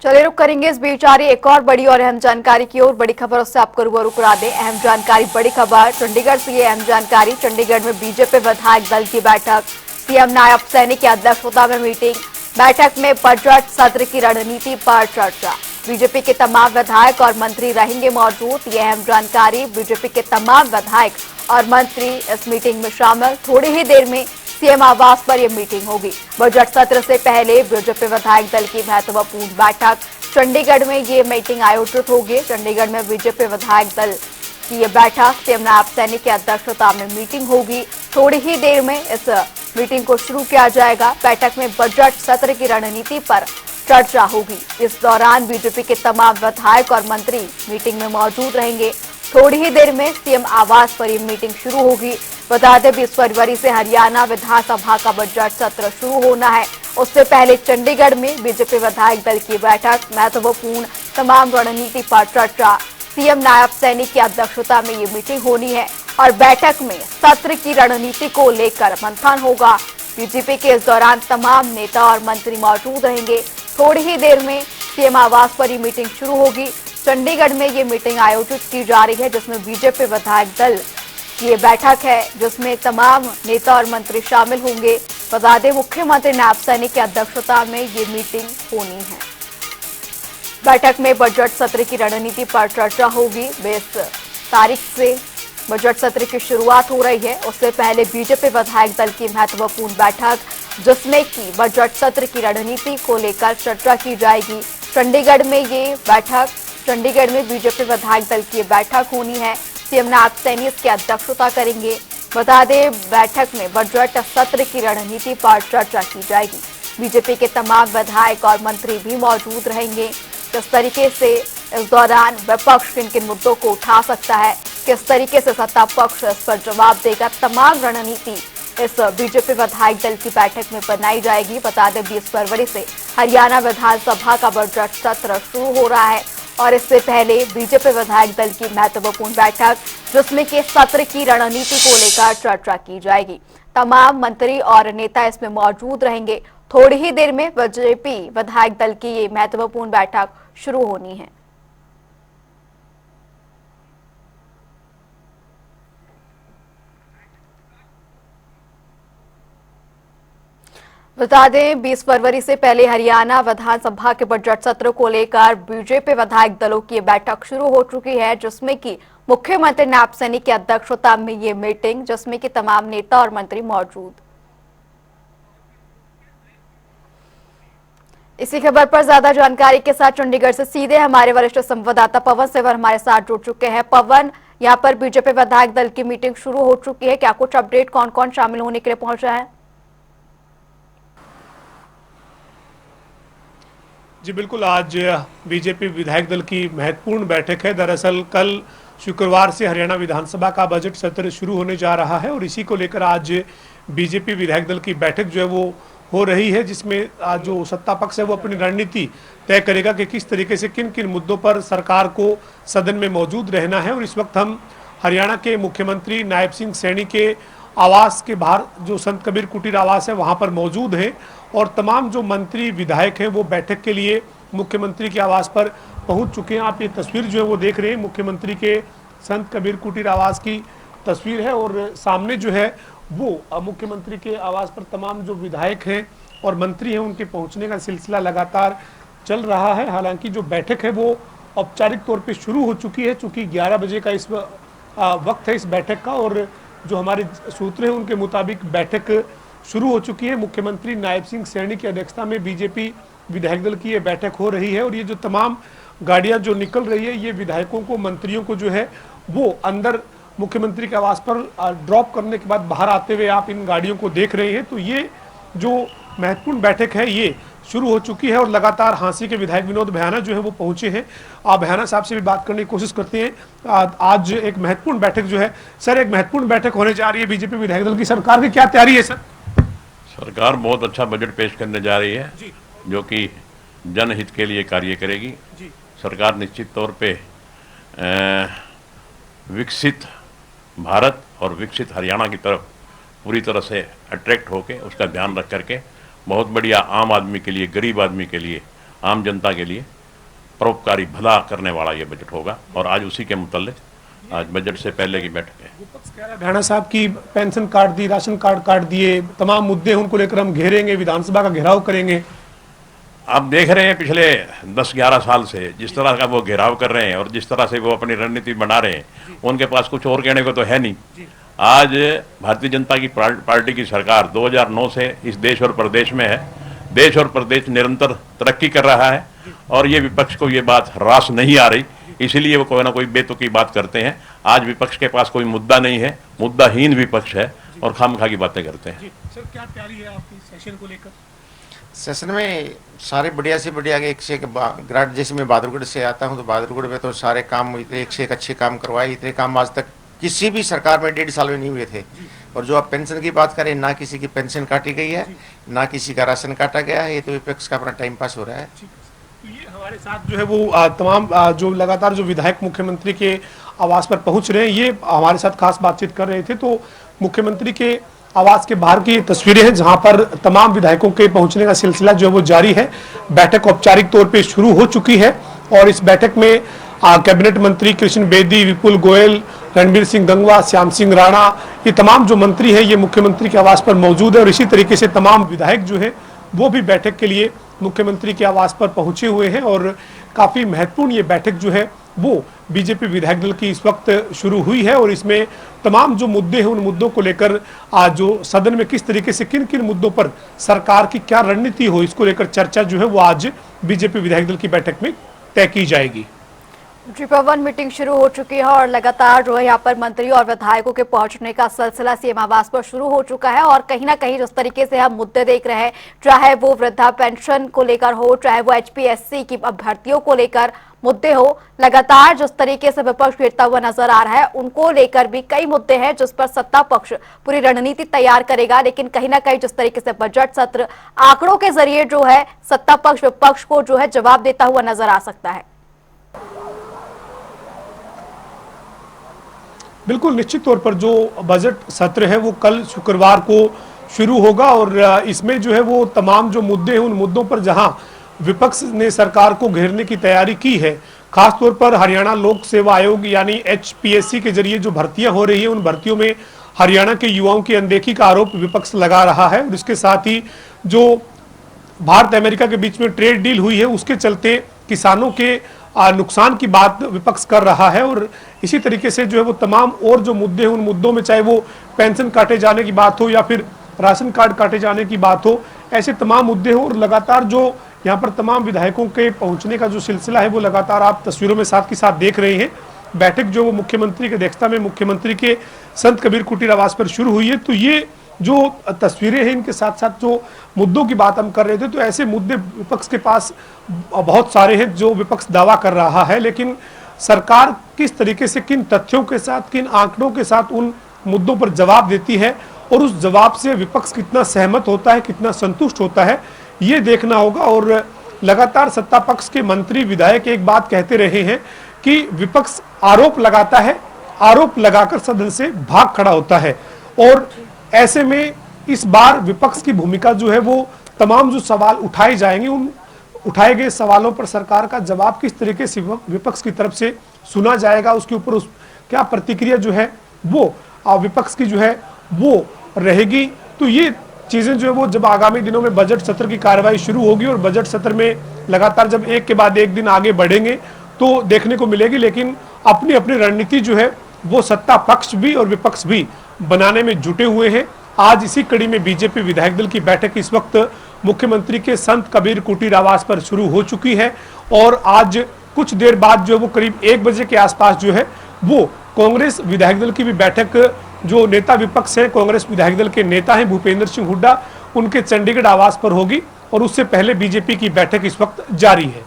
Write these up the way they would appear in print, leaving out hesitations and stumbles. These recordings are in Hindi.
चलिए रुक करेंगे इस बीच आ रही एक और बड़ी और अहम जानकारी की ओर। बड़ी खबरों से आपको रूबरू करा दें। अहम जानकारी, बड़ी खबर चंडीगढ़ से। ये अहम जानकारी, चंडीगढ़ में बीजेपी विधायक दल की बैठक, सीएम नायब सैनी की अध्यक्षता में मीटिंग। बैठक में बजट सत्र की रणनीति पर चर्चा। बीजेपी के तमाम विधायक और मंत्री रहेंगे मौजूद। ये अहम जानकारी, बीजेपी के तमाम विधायक और मंत्री इस मीटिंग में शामिल। थोड़ी ही देर में सीएम आवास पर यह मीटिंग होगी। बजट सत्र से पहले बीजेपी विधायक दल की महत्वपूर्ण बैठक चंडीगढ़ में ये मीटिंग आयोजित होगी। चंडीगढ़ में बीजेपी विधायक दल की ये बैठक सीएम नायब सैनी की अध्यक्षता में मीटिंग होगी। थोड़ी ही देर में इस मीटिंग को शुरू किया जाएगा। बैठक में बजट सत्र की रणनीति पर चर्चा होगी। इस दौरान बीजेपी के तमाम विधायक और मंत्री मीटिंग में मौजूद रहेंगे। थोड़ी ही देर में सीएम आवास पर यह मीटिंग शुरू होगी। बता दें 20 फरवरी से हरियाणा विधानसभा का बजट सत्र शुरू होना है। उससे पहले चंडीगढ़ में बीजेपी विधायक दल की बैठक, महत्वपूर्ण तमाम रणनीति पर चर्चा। सीएम नायब सैनी की अध्यक्षता में ये मीटिंग होनी है और बैठक में सत्र की रणनीति को लेकर मंथन होगा। बीजेपी के इस दौरान तमाम नेता और मंत्री मौजूद रहेंगे। थोड़ी ही देर में सीएम आवास पर ये मीटिंग शुरू होगी। चंडीगढ़ में ये मीटिंग आयोजित की जा रही है, जिसमें बीजेपी विधायक दल की ये बैठक है, जिसमें तमाम नेता और मंत्री शामिल होंगे। बता दें मुख्यमंत्री नायब सैनी की अध्यक्षता में ये मीटिंग होनी है। बैठक में बजट सत्र की रणनीति पर चर्चा होगी। 20 तारीख से बजट सत्र की शुरुआत हो रही है। उससे पहले बीजेपी विधायक दल की महत्वपूर्ण बैठक, जिसमें कि बजट सत्र की रणनीति को लेकर चर्चा की जाएगी। चंडीगढ़ में ये बैठक, चंडीगढ़ में बीजेपी विधायक दल की बैठक होनी है। सीएम नायब सैनी इसकी अध्यक्षता करेंगे। बता दें बैठक में बजट सत्र की रणनीति पर चर्चा की जाएगी। बीजेपी के तमाम विधायक और मंत्री भी मौजूद रहेंगे। किस तरीके से इस दौरान विपक्ष किन किन मुद्दों को उठा सकता है, किस तरीके से सत्ता पक्ष इस पर जवाब देगा, तमाम रणनीति इस बीजेपी विधायक दल की बैठक में बनाई जाएगी। बता दें 20 फरवरी से हरियाणा विधानसभा का बजट सत्र शुरू हो रहा है और इससे पहले बीजेपी विधायक दल की महत्वपूर्ण बैठक, जिसमें कि सत्र की रणनीति को लेकर चर्चा की जाएगी। तमाम मंत्री और नेता इसमें मौजूद रहेंगे। थोड़ी ही देर में बीजेपी विधायक दल की ये महत्वपूर्ण बैठक शुरू होनी है। बता दें 20 फरवरी से पहले हरियाणा विधानसभा के बजट सत्र को लेकर बीजेपी विधायक दलों की बैठक शुरू हो चुकी है, जिसमें कि मुख्यमंत्री नायब सैनी की अध्यक्षता में ये मीटिंग, जिसमें कि तमाम नेता और मंत्री मौजूद। इसी खबर पर ज्यादा जानकारी के साथ चंडीगढ़ से सीधे हमारे वरिष्ठ संवाददाता पवन सेवर हमारे साथ जुड़ चुके हैं। पवन, यहाँ पर बीजेपी विधायक दल की मीटिंग शुरू हो चुकी है, क्या कुछ अपडेट, कौन कौन शामिल होने के लिए पहुंचा है? जी बिल्कुल, आज बीजेपी विधायक दल की महत्वपूर्ण बैठक है। दरअसल कल शुक्रवार से हरियाणा विधानसभा का बजट सत्र शुरू होने जा रहा है और इसी को लेकर आज बीजेपी विधायक दल की बैठक जो है वो हो रही है, जिसमें आज जो सत्ता पक्ष है वो अपनी रणनीति तय करेगा कि किस तरीके से किन किन मुद्दों पर सरकार को सदन में मौजूद रहना है। और इस वक्त हम हरियाणा के मुख्यमंत्री नायब सिंह सैनी के आवास के बाहर, जो संत कबीर कुटीर आवास है, वहां पर मौजूद हैं और तमाम जो मंत्री विधायक हैं वो बैठक के लिए मुख्यमंत्री के आवास पर पहुंच चुके हैं। आप ये तस्वीर जो है वो देख रहे हैं, मुख्यमंत्री के संत कबीर कुटीर आवास की तस्वीर है और सामने जो है वो मुख्यमंत्री के आवास पर तमाम जो विधायक हैं और मंत्री हैं उनके पहुंचने का सिलसिला लगातार चल रहा है। हालांकि जो बैठक है वो औपचारिक तौर पे शुरू हो चुकी है, चूंकि 11 बजे का इस वक्त है इस बैठक का और जो हमारे सूत्र हैं उनके मुताबिक बैठक शुरू हो चुकी है। मुख्यमंत्री नायब सिंह सैनी की अध्यक्षता में बीजेपी विधायक दल की ये बैठक हो रही है और ये जो तमाम गाड़ियां जो निकल रही है, ये विधायकों को, मंत्रियों को जो है वो अंदर मुख्यमंत्री के आवास पर ड्रॉप करने के बाद बाहर आते हुए आप इन गाड़ियों को देख रहे हैं। तो ये जो महत्वपूर्ण बैठक है ये शुरू हो चुकी है और लगातार हांसी के विधायक विनोद भयाना जो है वो पहुंचे हैं। आप भयाना साहब से भी बात करने की कोशिश करते हैं। आज एक महत्वपूर्ण बैठक जो है, सर एक महत्वपूर्ण बैठक होने जा रही है बीजेपी विधायक दल की, सरकार की क्या तैयारी है सर? सरकार बहुत अच्छा बजट पेश करने जा रही है जो कि जनहित के लिए कार्य करेगी। सरकार निश्चित तौर पे विकसित भारत और विकसित हरियाणा की तरफ पूरी तरह से अट्रैक्ट होके उसका ध्यान रख करके बहुत बढ़िया आम आदमी के लिए, गरीब आदमी के लिए आम जनता के लिए परोपकारी भला करने वाला ये बजट होगा और आज उसी के मुतल्लिक आज बजट से पहले की बैठक है। विपक्ष कह रहा है भैणा साहब की पेंशन काट दी, राशन कार्ड काट दिए, तमाम मुद्दे हैं उनको लेकर हम घेरेंगे, विधानसभा का घेराव करेंगे। आप देख रहे हैं पिछले 10-11 साल से जिस तरह का वो घेराव कर रहे हैं और जिस तरह से वो अपनी रणनीति बना रहे हैं, उनके पास कुछ और कहने को तो है नहीं। आज भारतीय जनता की पार्टी की सरकार 2009 से इस देश और प्रदेश में है। देश और प्रदेश निरंतर तरक्की कर रहा है और ये विपक्ष को ये बात रास नहीं आ रही, इसीलिए वो कोई ना कोई बेतुकी बात करते हैं। आज विपक्ष के पास कोई मुद्दा नहीं है, मुद्दाहीन विपक्ष है और खामखा की बातें करते हैं। सर क्या तैयारी है आपकी सेशन को लेकर? सेशन में सारे बढ़िया से बढ़िया एक से एक ग्राट, जैसे मैं बहादुरगढ़ से आता हूं तो बहादुरगढ़ में तो सारे काम इतने एक से एक अच्छे काम करवाए, इतने काम आज तक किसी भी सरकार में 1.5 साल में नहीं हुए थे। और जो आप पेंशन की बात करें, ना किसी की पेंशन काटी गई है, ना किसी का राशन काटा गया है। ये तो विपक्ष का अपना टाइम पास हो रहा है। तो ये हमारे साथ जो है वो तमाम जो लगातार जो विधायक मुख्यमंत्री के आवास पर पहुंच रहे हैं, ये हमारे साथ खास बातचीत कर रहे थे। तो मुख्यमंत्री के आवास के बाहर की तस्वीरें हैं जहां पर तमाम विधायकों के पहुंचने का सिलसिला जो है वो जारी है। बैठक औपचारिक तौर पे शुरू हो चुकी है और इस बैठक में कैबिनेट मंत्री कृष्ण बेदी, विपुल गोयल, रणबीर सिंह गंगवा, श्याम सिंह राणा, ये तमाम जो मंत्री हैं ये मुख्यमंत्री के आवास पर मौजूद है। और इसी तरीके से तमाम विधायक जो है वो भी बैठक के लिए मुख्यमंत्री के आवास पर पहुंचे हुए हैं और काफी महत्वपूर्ण ये बैठक जो है वो बीजेपी विधायक दल की इस वक्त शुरू हुई है। और इसमें तमाम जो मुद्दे हैं उन मुद्दों को लेकर आज जो सदन में किस तरीके से किन किन मुद्दों पर सरकार की क्या रणनीति हो, इसको लेकर चर्चा जो है वो आज बीजेपी विधायक दल की बैठक में तय की जाएगी। जी पवन, मीटिंग शुरू हो चुकी है और लगातार जो है यहाँ पर मंत्री और विधायकों के पहुंचने का सिलसिला सीएम आवास पर शुरू हो चुका है। और कहीं ना कहीं जिस तरीके से हम मुद्दे देख रहे हैं, चाहे वो वृद्धा पेंशन को लेकर हो, चाहे वो एचपीएससी की अभ्यर्थियों को लेकर मुद्दे हो, लगातार जिस तरीके से विपक्ष घेरता हुआ नजर आ रहा है, उनको लेकर भी कई मुद्दे हैं जिस पर सत्ता पक्ष पूरी रणनीति तैयार करेगा। लेकिन कहीं ना कहीं जिस तरीके से बजट सत्र आंकड़ों के जरिए जो है सत्ता पक्ष विपक्ष को जो है जवाब देता हुआ नजर आ सकता है। बिल्कुल निश्चित तौर पर जो बजट सत्र है वो कल शुक्रवार को शुरू होगा और इसमें जो है वो तमाम जो मुद्दे हैं उन मुद्दों पर जहां विपक्ष ने सरकार को घेरने की तैयारी की है, खासतौर पर हरियाणा लोक सेवा आयोग यानी एचपीएससी के जरिए जो भर्तियां हो रही है उन भर्तियों में हरियाणा के युवाओं की अनदेखी का आरोप विपक्ष लगा रहा है। और इसके साथ ही जो भारत अमेरिका के बीच में ट्रेड डील हुई है उसके चलते किसानों के नुकसान की बात विपक्ष कर रहा है। और इसी तरीके से जो है वो तमाम और जो मुद्दे हैं उन मुद्दों में चाहे वो पेंशन काटे जाने की बात हो या फिर राशन कार्ड काटे जाने की बात हो, ऐसे तमाम मुद्दे हो। और लगातार जो यहाँ पर तमाम विधायकों के पहुंचने का जो सिलसिला है वो लगातार आप तस्वीरों में साथ के साथ देख रहे हैं। बैठक जो वो मुख्यमंत्री की अध्यक्षता में मुख्यमंत्री के संत कबीर कुटीर आवास पर शुरू हुई है। तो ये जो तस्वीरें हैं इनके साथ साथ जो मुद्दों की बात हम कर रहे थे, तो ऐसे मुद्दे विपक्ष के पास बहुत सारे हैं जो विपक्ष दावा कर रहा है। लेकिन सरकार किस तरीके से, किन तथ्यों के साथ, किन आंकड़ों के साथ उन मुद्दों पर जवाब देती है और उस जवाब से विपक्ष कितना सहमत होता है, कितना संतुष्ट होता है, ये देखना होगा। और लगातार सत्ता पक्ष के मंत्री विधायक एक बात कहते रहे हैं कि विपक्ष आरोप लगाता है, आरोप लगाकर सदन से भाग खड़ा होता है। और ऐसे में इस बार विपक्ष की भूमिका जो है वो तमाम जो सवाल उठाए जाएंगे उन उठाए गए सवालों पर सरकार का जवाब किस तरीके से विपक्ष की तरफ से सुना जाएगा, उसके ऊपर क्या प्रतिक्रिया जो है वो विपक्ष की जो है वो रहेगी। तो ये चीजें जो है वो जब आगामी दिनों में बजट सत्र की कार्रवाई शुरू होगी और बजट सत्र में लगातार जब एक के बाद एक दिन आगे बढ़ेंगे तो देखने को मिलेगी। लेकिन अपनी अपनी रणनीति जो है वो सत्ता पक्ष भी और विपक्ष भी बनाने में जुटे हुए हैं। आज इसी कड़ी में बीजेपी विधायक दल की बैठक इस वक्त मुख्यमंत्री के संत कबीर कुटीर आवास पर शुरू हो चुकी है और आज कुछ देर बाद जो वो करीब 1 बजे के आसपास जो है वो कांग्रेस विधायक दल की भी बैठक, जो नेता विपक्ष है कांग्रेस विधायक दल के नेता हैं भूपेंद्र सिंह हुड्डा, उनके चंडीगढ़ आवास पर होगी और उससे पहले बीजेपी की बैठक इस वक्त जारी है।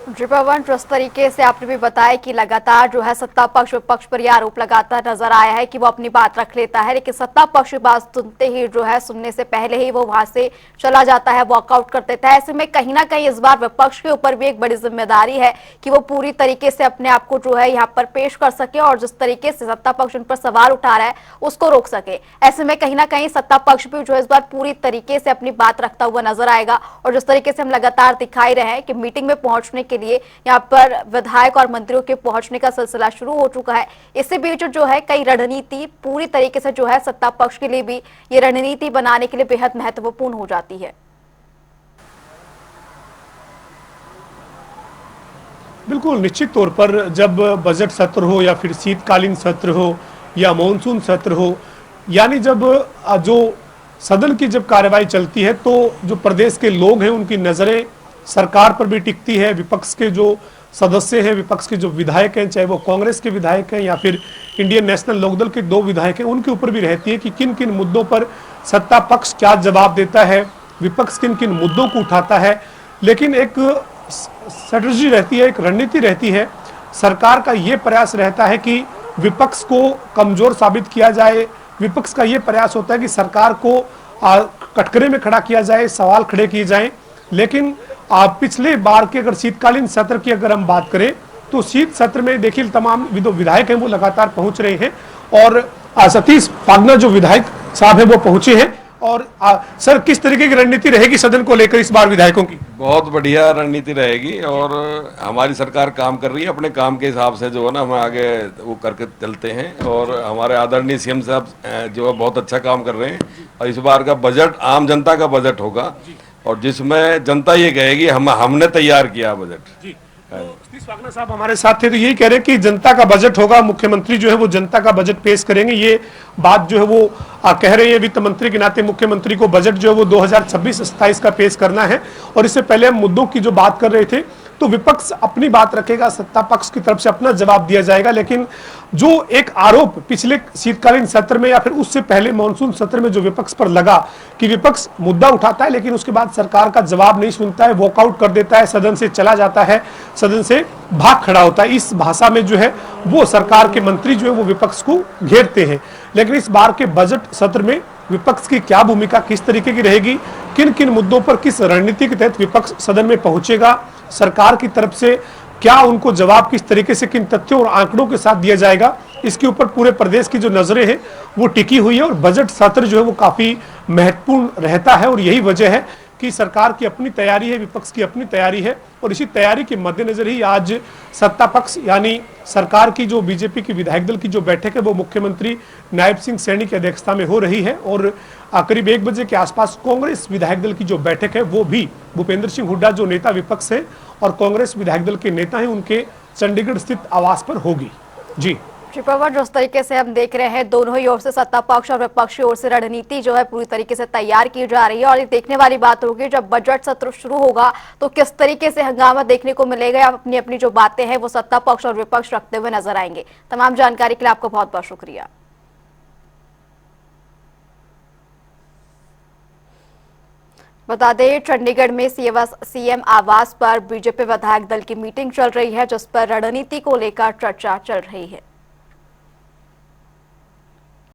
जी पवन, जिस तरीके से आपने भी बताया कि लगातार जो है सत्ता पक्ष विपक्ष पर यह आरोप लगातार नजर आया है कि वो अपनी बात रख लेता है, लेकिन सत्ता पक्ष की बात सुनते ही जो है सुनने से पहले ही वो वहां से चला जाता है, वॉकआउट कर देता है। ऐसे में कहीं ना कहीं इस बार विपक्ष के ऊपर भी एक बड़ी जिम्मेदारी है कि वो पूरी तरीके से अपने आप को जो है यहाँ पर पेश कर सके और जिस तरीके से सत्ता पक्ष उन पर सवाल उठा रहा है उसको रोक सके। ऐसे में कहीं ना कहीं सत्ता पक्ष भी जो है इस बार पूरी तरीके से अपनी बात रखता हुआ नजर आएगा और जिस तरीके से हम लगातार दिखाई रहे हैं कि मीटिंग में पहुंचने के लिए यहाँ पर विधायक और मंत्रियों के पहुंचने का सिलसिला शुरू हो चुका है। इसी बीच जो है कई रणनीति पूरी तरीके से जो है सत्ता पक्ष के लिए भी ये रणनीति बनाने के लिए बेहद महत्वपूर्ण हो जाती है। बिल्कुल, निश्चित तौर पर जब बजट सत्र हो या फिर शीतकालीन सत्र हो या मॉनसून सत्र हो, यानी जब जो सदन की जब कार्रवाई चलती है तो जो प्रदेश के लोग हैं उनकी नजरें सरकार पर भी टिकती है। विपक्ष के जो सदस्य हैं, विपक्ष के जो विधायक हैं, चाहे वो कांग्रेस के विधायक हैं या फिर इंडियन नेशनल लोकदल के 2 विधायक हैं, उनके ऊपर भी रहती है कि किन किन मुद्दों पर सत्ता पक्ष क्या जवाब देता है, विपक्ष किन किन मुद्दों को उठाता है। लेकिन एक स्ट्रेटजी रहती है, एक रणनीति रहती है। सरकार का ये प्रयास रहता है कि विपक्ष को कमजोर साबित किया जाए। विपक्ष का ये प्रयास होता है कि सरकार को कटघरे में खड़ा किया जाए, सवाल खड़े किए जाएं। लेकिन पिछले बार के अगर शीतकालीन सत्र की अगर हम बात करें तो शीत सत्र में देखिए तमाम विधायक हैं वो लगातार पहुंच रहे हैं और सतीश फागना जो विधायक साहब है वो पहुंचे हैं। और सर, किस तरीके की रणनीति रहेगी सदन को लेकर इस बार विधायकों की? बहुत बढ़िया रणनीति रहेगी और हमारी सरकार काम कर रही है अपने काम के हिसाब से, जो है ना, हम आगे वो करके चलते हैं और हमारे आदरणीय सीएम साहब जो है बहुत अच्छा काम कर रहे हैं। और इस बार का बजट आम जनता का बजट होगा और जिसमें जनता ये कहेगी हमने तैयार किया बजट। सतीश फागना साहब हमारे साथ थे तो यही कह रहे हैं कि जनता का बजट होगा, मुख्यमंत्री जो है वो जनता का बजट पेश करेंगे। ये बात जो है वो कह रहे हैं वित्त मंत्री के नाते मुख्यमंत्री को बजट जो है वो 2026-27 का पेश करना है। और इससे पहले हम मुद्दों की जो बात कर रहे थे तो विपक्ष अपनी बात रखेगा, सत्ता पक्ष की तरफ से अपना जवाब दिया जाएगा। लेकिन जो एक आरोप पिछले शीतकालीन सत्र में या फिर उससे पहले मॉनसून सत्र में जो विपक्ष पर लगा कि विपक्ष मुद्दा उठाता है लेकिन उसके बाद सरकार का जवाब नहीं सुनता है, वॉकआउट कर देता है, सदन से चला जाता है, सदन से भाग खड़ा होता है, इस भाषा में जो है वो सरकार के मंत्री जो है वो विपक्ष को घेरते हैं। लेकिन इस बार के बजट सत्र में विपक्ष की क्या भूमिका किस तरीके की रहेगी, किन किन मुद्दों पर किस रणनीति के तहत विपक्ष सदन में पहुंचेगा, सरकार की तरफ से क्या उनको जवाब किस तरीके से किन तथ्यों और आंकड़ों के साथ दिया जाएगा, इसके ऊपर पूरे प्रदेश की जो नजरें हैं वो टिकी हुई है। और बजट सत्र जो है वो काफी महत्वपूर्ण रहता है और यही वजह है कि सरकार की अपनी तैयारी है, विपक्ष की अपनी तैयारी है। और इसी तैयारी के मद्देनजर ही आज सत्ता पक्ष यानी सरकार की जो बीजेपी की विधायक दल की जो बैठक है वो मुख्यमंत्री नायब सिंह सैनी की अध्यक्षता में हो रही है। और करीब 1 बजे के आसपास कांग्रेस विधायक दल की जो बैठक है वो भी भूपेंद्र सिंह हुड्डा जो नेता विपक्ष है और कांग्रेस विधायक दल के नेता हैं उनके चंडीगढ़ स्थित आवास पर होगी। जी पवन, जिस तरीके से हम देख रहे हैं दोनों ही ओर से सत्ता पक्ष और विपक्ष की ओर से रणनीति जो है पूरी तरीके से तैयार की जा रही है और ये देखने वाली बात होगी जब बजट सत्र शुरू होगा तो किस तरीके से हंगामा देखने को मिलेगा या अपनी अपनी जो बातें हैं वो सत्ता पक्ष और विपक्ष रखते हुए नजर आएंगे। तमाम जानकारी के लिए आपको बहुत बहुत शुक्रिया। बता दें चंडीगढ़ में सीएम आवास पर बीजेपी विधायक दल की मीटिंग चल रही है जिस पर रणनीति को लेकर चर्चा चल रही है।